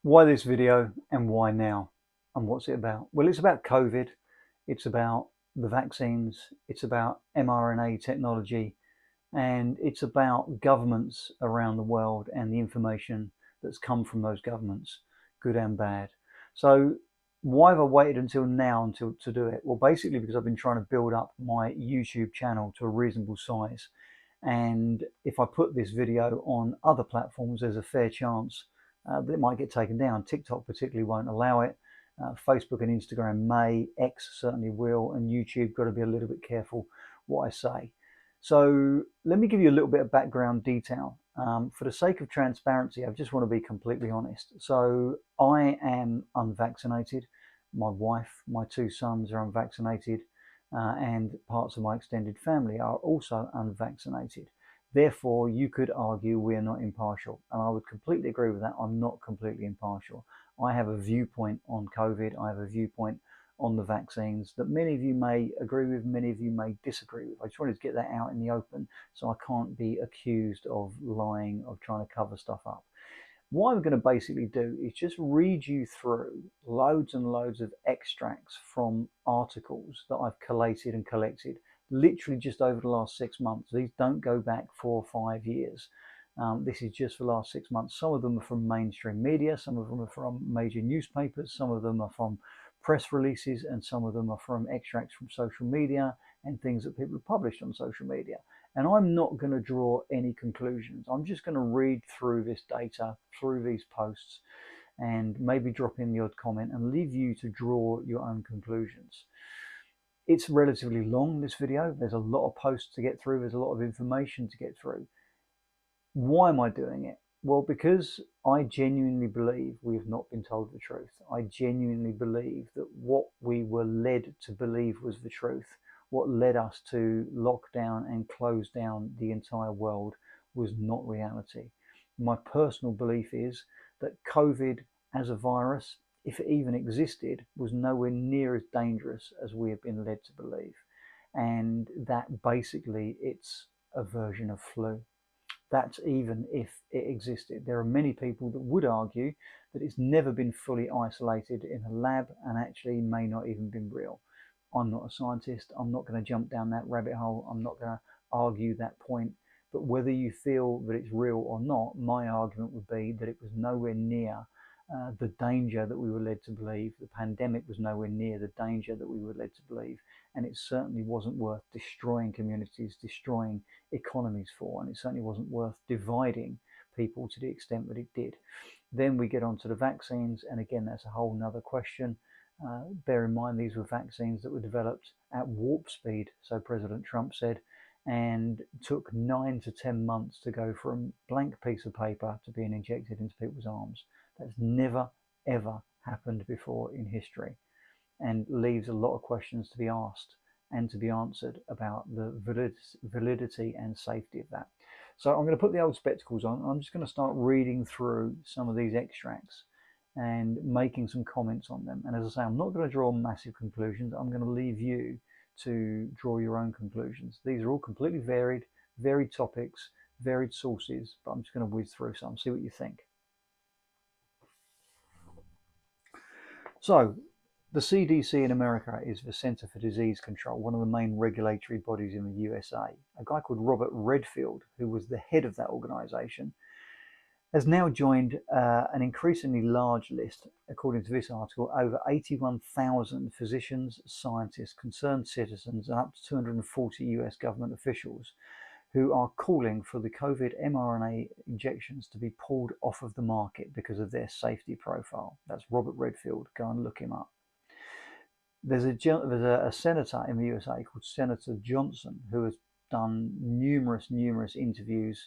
Why this video and why now? And what's it about? Well, it's about COVID, it's about the vaccines, it's about mRNA technology, and it's about governments around the world and the information that's come from those governments, good and bad. So why have I waited until now to do it? Well, basically because I've been trying to build up my YouTube channel to a reasonable size. And if I put this video on other platforms, there's a fair chance that it might get taken down. TikTok particularly won't allow it. Facebook and Instagram may, X certainly will, and YouTube got to be a little bit careful what I say. So let me give you a little bit of background detail. For the sake of transparency, I just want to be completely honest. So I am unvaccinated. My wife, my two sons are unvaccinated, and parts of my extended family are also unvaccinated. Therefore, you could argue we are not impartial. And I would completely agree with that. I'm not completely impartial. I have a viewpoint on COVID. I have a viewpoint on the vaccines that many of you may agree with, many of you may disagree with. I just wanted to get that out in the open so I can't be accused of lying, of trying to cover stuff up. What I'm going to basically do is just read you through loads and loads of extracts from articles that I've collated and collected literally just over the last 6 months. These don't go back 4 or 5 years. This is just for the last 6 months. Some of them are from mainstream media, some of them are from major newspapers, some of them are from press releases, and some of them are from extracts from social media and things that people have published on social media. And I'm not going to draw any conclusions. I'm just going to read through this data, through these posts, and maybe drop in the odd comment and leave you to draw your own conclusions. It's relatively long, this video. There's a lot of posts to get through. There's a lot of information to get through. Why am I doing it? Well, because I genuinely believe we have not been told the truth. I genuinely believe that what we were led to believe was the truth, what led us to lock down and close down the entire world, was not reality. My personal belief is that COVID as a virus, if it even existed, was nowhere near as dangerous as we have been led to believe. And that basically it's a version of flu. That's even if it existed. There are many people that would argue that it's never been fully isolated in a lab and actually may not even been real. I'm not a scientist. I'm not going to jump down that rabbit hole. I'm not going to argue that point. But whether you feel that it's real or not, my argument would be that it was nowhere near the danger that we were led to believe. The pandemic was nowhere near the danger that we were led to believe. And it certainly wasn't worth destroying communities, destroying economies for, and it certainly wasn't worth dividing people to the extent that it did. Then we get on to the vaccines, and again, that's a whole nother question. Bear in mind, these were vaccines that were developed at warp speed, so President Trump said, and took 9 to 10 months to go from blank piece of paper to being injected into people's arms. That's never, ever happened before in history, and leaves a lot of questions to be asked and to be answered about the validity and safety of that. So I'm going to put the old spectacles on. I'm just going to start reading through some of these extracts and making some comments on them. And as I say, I'm not going to draw massive conclusions. I'm going to leave you to draw your own conclusions. These are all completely varied topics, varied sources, but I'm just going to whiz through some, see what you think. So, the CDC in America is the Center for Disease Control, one of the main regulatory bodies in the USA. A guy called Robert Redfield, who was the head of that organization, has now joined an increasingly large list, according to this article, over 81,000 physicians, scientists, concerned citizens, and up to 240 US government officials who are calling for the COVID mRNA injections to be pulled off of the market because of their safety profile. That's Robert Redfield. Go and look him up. There's a senator in the USA called Senator Johnson who has done numerous interviews,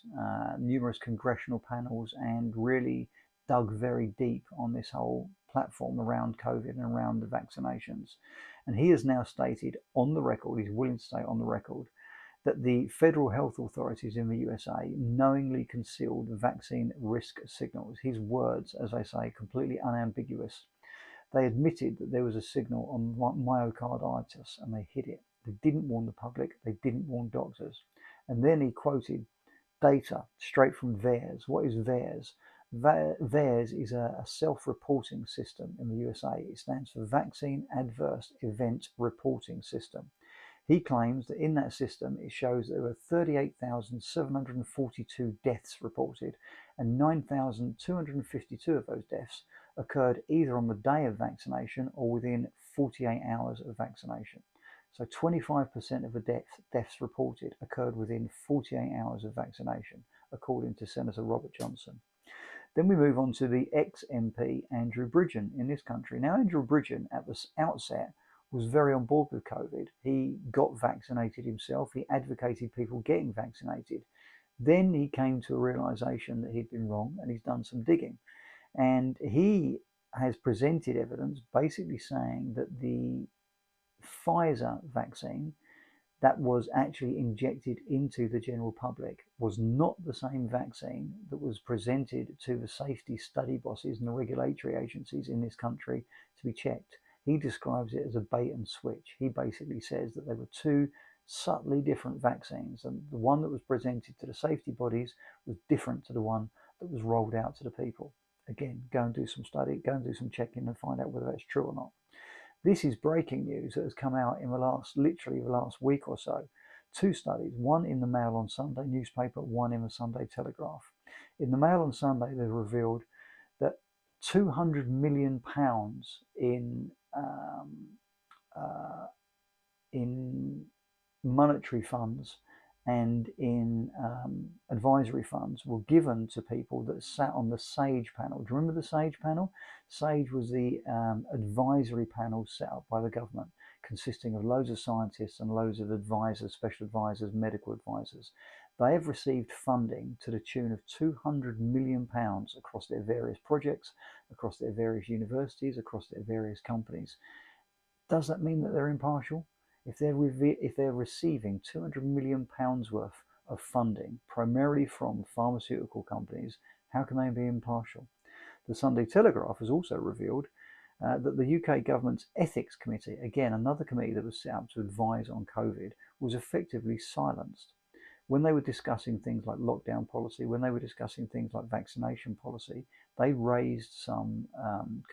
numerous congressional panels, and really dug very deep on this whole platform around COVID and around the vaccinations. And he has now stated on the record, he's willing to state on the record, that the federal health authorities in the USA knowingly concealed vaccine risk signals. His words, as I say, completely unambiguous. They admitted that there was a signal on myocarditis and they hid it. They didn't warn the public, they didn't warn doctors. And then he quoted data straight from VAERS. What is VAERS? VAERS is a self-reporting system in the USA. It stands for Vaccine Adverse Event Reporting System. He claims that in that system, it shows there were 38,742 deaths reported, and 9,252 of those deaths occurred either on the day of vaccination or within 48 hours of vaccination. So 25% of the deaths reported occurred within 48 hours of vaccination, according to Senator Robert Johnson. Then we move on to the ex-MP Andrew Bridgen in this country. Now, Andrew Bridgen at the outset was very on board with COVID. He got vaccinated himself. He advocated people getting vaccinated. Then he came to a realization that he'd been wrong, and he's done some digging. And he has presented evidence basically saying that the Pfizer vaccine that was actually injected into the general public was not the same vaccine that was presented to the safety study bosses and the regulatory agencies in this country to be checked. He describes it as a bait and switch. He basically says that there were two subtly different vaccines, and the one that was presented to the safety bodies was different to the one that was rolled out to the people. Again, go and do some study, go and do some checking and find out whether that's true or not. This is breaking news that has come out in literally the last week or so. Two studies, one in the Mail on Sunday newspaper, one in the Sunday Telegraph. In the Mail on Sunday, they revealed that £200 million in monetary funds and in advisory funds were given to people that sat on the SAGE panel. Do you remember the SAGE panel? SAGE was the advisory panel set up by the government, consisting of loads of scientists and loads of advisors, special advisors, medical advisors. They have received funding to the tune of £200 million across their various projects, across their various universities, across their various companies. Does that mean that they're impartial? If they're receiving £200 million worth of funding, primarily from pharmaceutical companies, how can they be impartial? The Sunday Telegraph has also revealed that the UK government's ethics committee, again another committee that was set up to advise on COVID, was effectively silenced. When they were discussing things like lockdown policy, when they were discussing things like vaccination policy, they raised some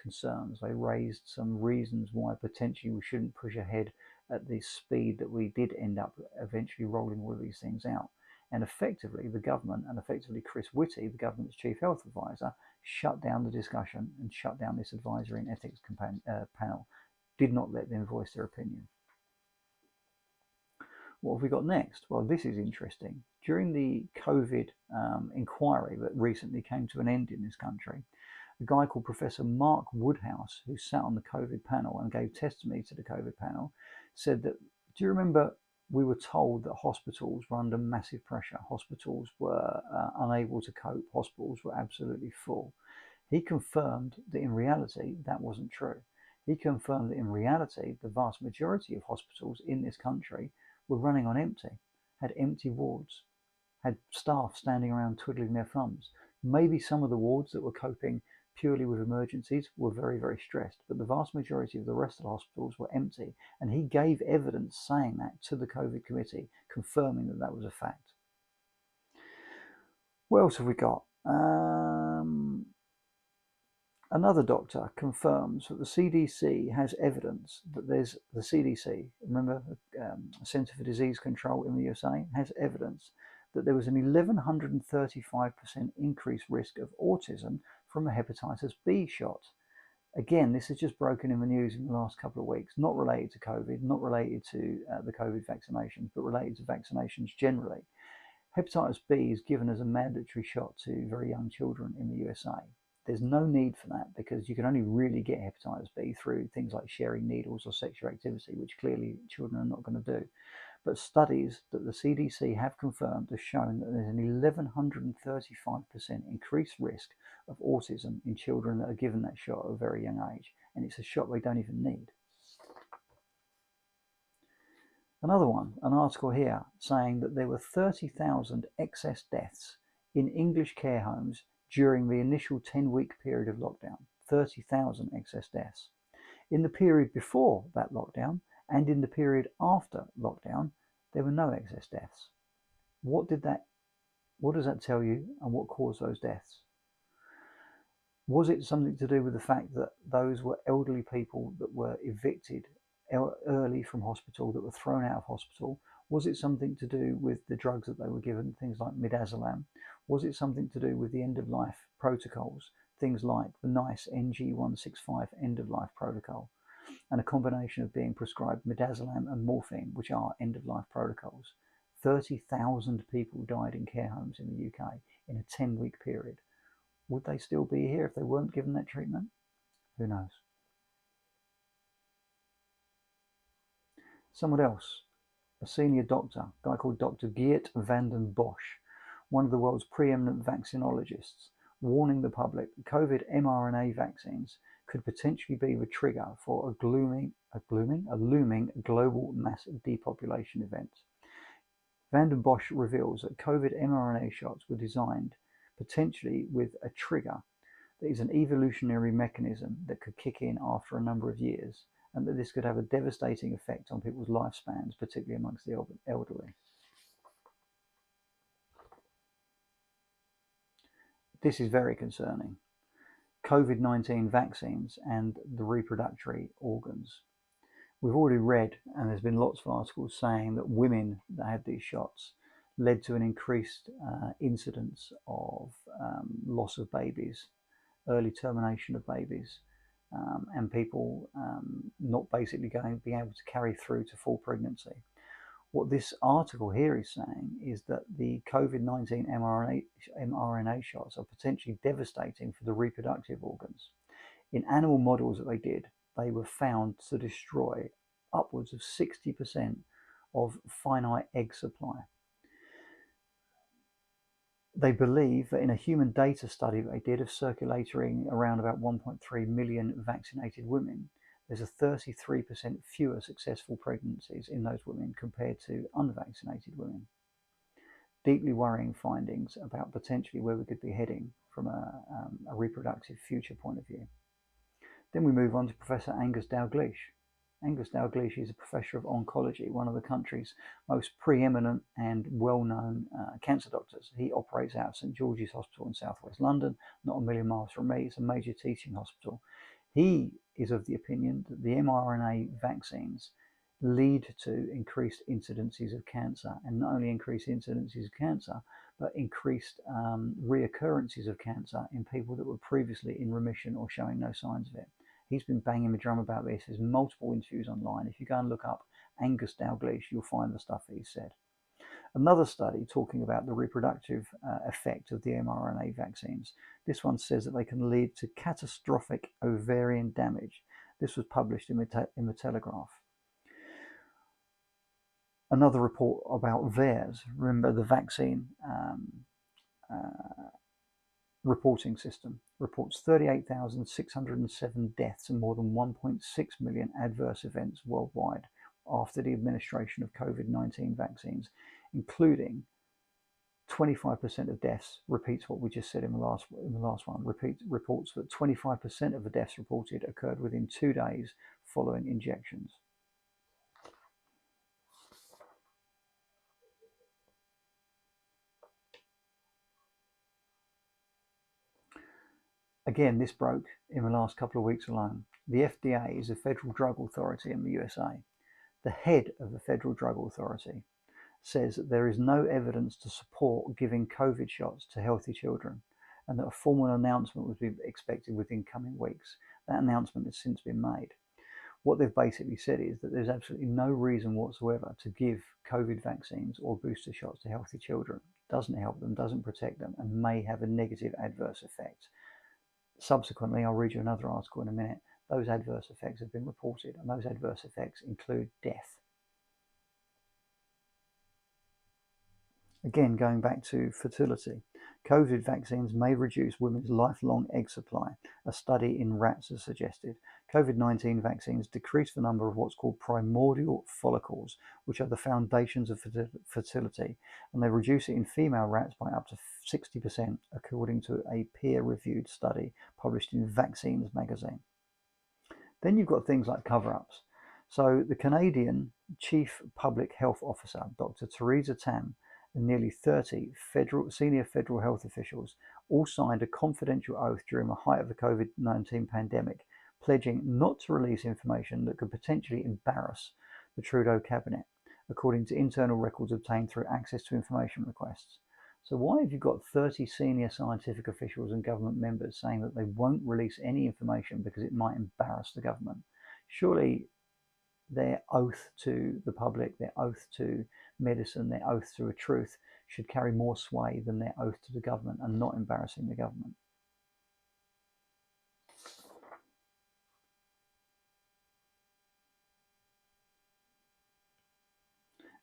concerns. They raised some reasons why potentially we shouldn't push ahead at the speed that we did end up eventually rolling all of these things out. And effectively, the government, and effectively Chris Whitty, the government's chief health advisor, shut down the discussion and shut down this advisory and ethics panel, did not let them voice their opinion. What have we got next? Well, this is interesting. During the COVID inquiry that recently came to an end in this country, a guy called Professor Mark Woodhouse, who sat on the COVID panel and gave testimony to the COVID panel, said that, do you remember we were told that hospitals were under massive pressure? Hospitals were unable to cope. Hospitals were absolutely full. He confirmed that in reality, that wasn't true. He confirmed that in reality, the vast majority of hospitals in this country were running on empty, had empty wards, had staff standing around twiddling their thumbs. Maybe some of the wards that were coping purely with emergencies were very, very stressed, but the vast majority of the rest of the hospitals were empty, and he gave evidence saying that to the COVID committee, confirming that that was a fact. What else have we got? Another doctor confirms that the CDC has evidence that there's the CDC, remember, Centre for Disease Control in the USA, has evidence that there was an 1,135% increased risk of autism from a hepatitis B shot. Again, this is just broken in the news in the last couple of weeks, not related to COVID, not related to the COVID vaccinations, but related to vaccinations generally. Hepatitis B is given as a mandatory shot to very young children in the USA. There's no need for that because you can only really get hepatitis B through things like sharing needles or sexual activity, which clearly children are not going to do. But studies that the CDC have confirmed have shown that there's an 1,135% increased risk of autism in children that are given that shot at a very young age. And it's a shot they don't even need. Another one, an article here saying that there were 30,000 excess deaths in English care homes during the initial 10-week period of lockdown. 30,000 excess deaths. In the period before that lockdown and in the period after lockdown, there were no excess deaths. What does that tell you, and what caused those deaths? Was it something to do with the fact that those were elderly people that were evicted early from hospital, that were thrown out of hospital? Was it something to do with the drugs that they were given, things like midazolam? Was it something to do with the end of life protocols, things like the NICE NG165 end of life protocol, and a combination of being prescribed midazolam and morphine, which are end of life protocols? 30,000 people died in care homes in the UK in a 10-week period. Would they still be here if they weren't given that treatment? Who knows? Someone else, a senior doctor, a guy called Dr. Geert Vanden Bossche, one of the world's preeminent vaccinologists, warning the public that COVID mRNA vaccines could potentially be the trigger for a looming global mass depopulation event. Vanden Bossche reveals that COVID mRNA shots were designed potentially with a trigger that is an evolutionary mechanism that could kick in after a number of years, and that this could have a devastating effect on people's lifespans, particularly amongst the elderly. This is very concerning. COVID-19 vaccines and the reproductive organs. We've already read, and there's been lots of articles saying that women that had these shots led to an increased incidence of loss of babies, early termination of babies, and people not basically being able to carry through to full pregnancy. What this article here is saying is that the COVID-19 mRNA shots are potentially devastating for the reproductive organs. In animal models that they did, they were found to destroy upwards of 60% of finite egg supply. They believe that in a human data study that they did of circulating around about 1.3 million vaccinated women, there's a 33% fewer successful pregnancies in those women compared to unvaccinated women. Deeply worrying findings about potentially where we could be heading from a reproductive future point of view. Then we move on to Professor Angus Dalgleish. Angus Dalgleish is a professor of oncology, one of the country's most preeminent and well-known cancer doctors. He operates out of St George's Hospital in southwest London, not a million miles from me. It's a major teaching hospital. He is of the opinion that the mRNA vaccines lead to increased incidences of cancer, and not only increased incidences of cancer, but increased reoccurrences of cancer in people that were previously in remission or showing no signs of it. He's been banging the drum about this. There's multiple interviews online. If you go and look up Angus Dalgleish, you'll find the stuff that he said. Another study talking about the reproductive effect of the mRNA vaccines. This one says that they can lead to catastrophic ovarian damage. This was published in the Telegraph. Another report about VAERS, remember the vaccine reporting system, reports 38,607 deaths and more than 1.6 million adverse events worldwide after the administration of COVID-19 vaccines, including 25% of deaths, repeats what we just said in the last one, reports that 25% of the deaths reported occurred within 2 days following injections. Again, this broke in the last couple of weeks alone. The FDA is a federal drug authority in the USA. The head of the Federal Drug Authority says that there is no evidence to support giving COVID shots to healthy children, and that a formal announcement would be expected within coming weeks. That announcement has since been made. What they've basically said is that there's absolutely no reason whatsoever to give COVID vaccines or booster shots to healthy children. It doesn't help them, doesn't protect them, and may have a negative adverse effect. Subsequently, I'll read you another article in a minute. Those adverse effects have been reported, and those adverse effects include death. Again, going back to fertility, COVID vaccines may reduce women's lifelong egg supply. A study in rats has suggested COVID-19 vaccines decrease the number of what's called primordial follicles, which are the foundations of fertility, and they reduce it in female rats by up to 60%, according to a peer-reviewed study published in Vaccines magazine. Then you've got things like cover-ups. So the Canadian Chief Public Health Officer, Dr. Theresa Tam, and nearly 30 senior federal health officials all signed a confidential oath during the height of the COVID-19 pandemic, pledging not to release information that could potentially embarrass the Trudeau cabinet, according to internal records obtained through access to information requests. So why have you got 30 senior scientific officials and government members saying that they won't release any information because it might embarrass the government? Surely their oath to the public, their oath to medicine, their oath to a truth should carry more sway than their oath to the government and not embarrassing the government.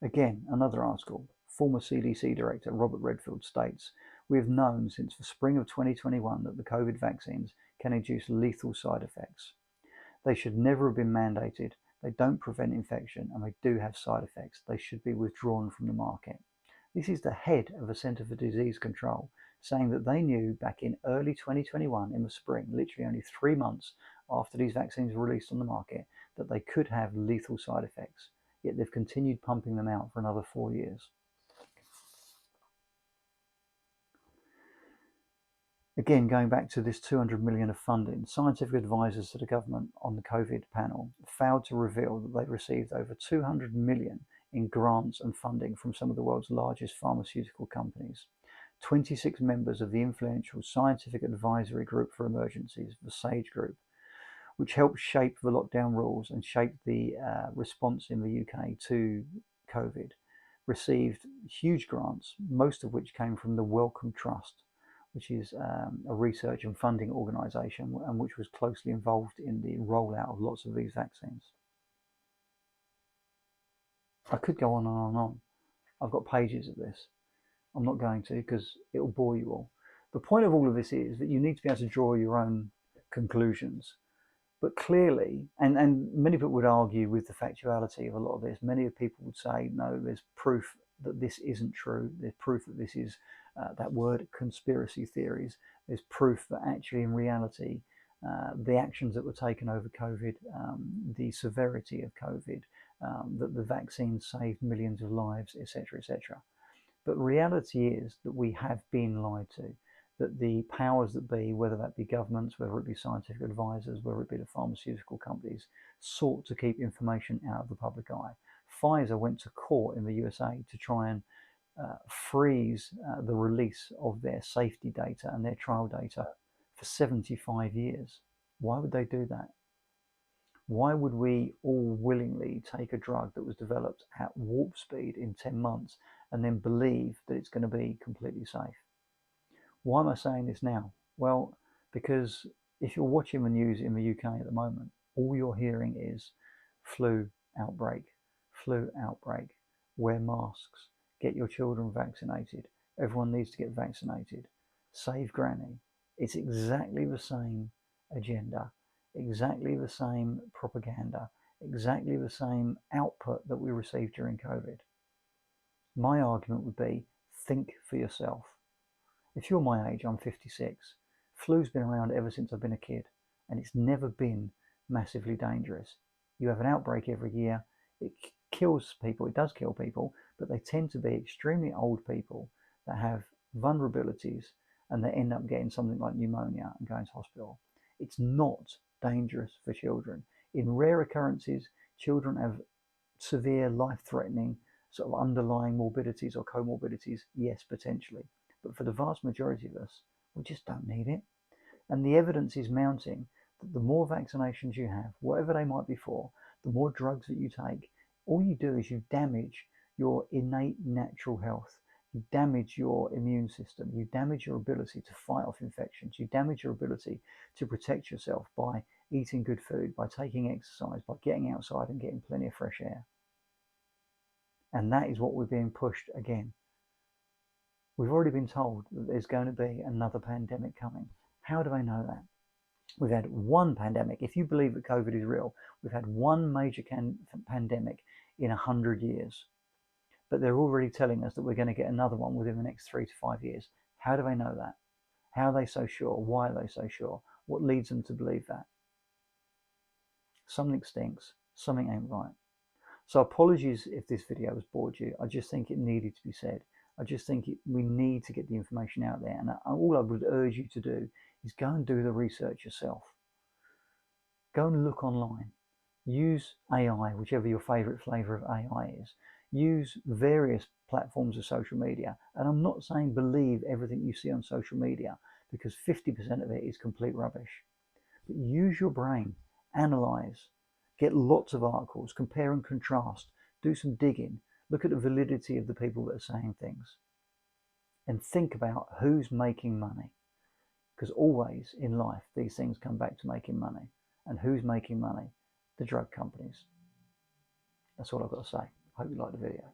Again, another article. Former CDC Director Robert Redfield states, "We have known since the spring of 2021 that the COVID vaccines can induce lethal side effects. They should never have been mandated. They don't prevent infection and they do have side effects. They should be withdrawn from the market." This is the head of the Centre for Disease Control saying that they knew back in early 2021 in the spring, literally only 3 months after these vaccines were released on the market, that they could have lethal side effects. Yet they've continued pumping them out for another 4 years. Again, going back to this 200 million of funding, scientific advisors to the government on the COVID panel failed to reveal that they received over 200 million in grants and funding from some of the world's largest pharmaceutical companies. 26 members of the influential Scientific Advisory Group for Emergencies, the SAGE Group, which helped shape the lockdown rules and shape the response in the UK to COVID, received huge grants, most of which came from the Wellcome Trust, which is a research and funding organisation and which was closely involved in the rollout of lots of these vaccines. I could go on and on and on. I've got pages of this. I'm not going to because it will bore you all. The point of all of this is that you need to be able to draw your own conclusions. But clearly, and many people would argue with the factuality of a lot of this, many people would say, no, there's proof that this isn't true. There's proof that this is that word conspiracy theories. There's proof that actually in reality, the actions that were taken over COVID, the severity of COVID, that the vaccine saved millions of lives, etc., etc. But reality is that we have been lied to, that the powers that be, whether that be governments, whether it be scientific advisors, whether it be the pharmaceutical companies, sought to keep information out of the public eye. Pfizer went to court in the USA to try and freeze the release of their safety data and their trial data for 75 years. Why would they do that? Why would we all willingly take a drug that was developed at warp speed in 10 months and then believe that it's going to be completely safe? Why am I saying this now? Well, because if you're watching the news in the UK at the moment, all you're hearing is flu outbreak, wear masks, get your children vaccinated, everyone needs to get vaccinated, save granny. It's exactly the same agenda, exactly the same propaganda, exactly the same output that we received during COVID. My argument would be, think for yourself. If you're my age, I'm 56. Flu's been around ever since I've been a kid, and it's never been massively dangerous. You have an outbreak every year. It kills people. It does kill people, but they tend to be extremely old people that have vulnerabilities and they end up getting something like pneumonia and going to hospital. It's not dangerous for children. In rare occurrences, children have severe, life-threatening sort of underlying morbidities or comorbidities, yes, potentially. But for the vast majority of us, we just don't need it. And the evidence is mounting that the more vaccinations you have, whatever they might be for, the more drugs that you take, all you do is you damage your innate natural health. You damage your immune system. You damage your ability to fight off infections. You damage your ability to protect yourself by eating good food, by taking exercise, by getting outside and getting plenty of fresh air. And that is what we're being pushed again. We've already been told that there's going to be another pandemic coming. How do I know that? We've had one pandemic. If you believe that COVID is real, we've had one major pandemic in 100 years. But they're already telling us that we're going to get another one within the next 3 to 5 years. How do they know that? How are they so sure? Why are they so sure? What leads them to believe that? Something stinks. Something ain't right. So apologies if this video has bored you. I just think it needed to be said. I just think we need to get the information out there. And all I would urge you to do is go and do the research yourself. Go and look online. Use AI, whichever your favorite flavor of AI is. Use various platforms of social media. And I'm not saying believe everything you see on social media, because 50% of it is complete rubbish. But use your brain, analyze, get lots of articles, compare and contrast, do some digging, look at the validity of the people that are saying things, and think about who's making money. Because always in life, these things come back to making money. And who's making money? The drug companies. That's all I've got to say. Hope you like the video.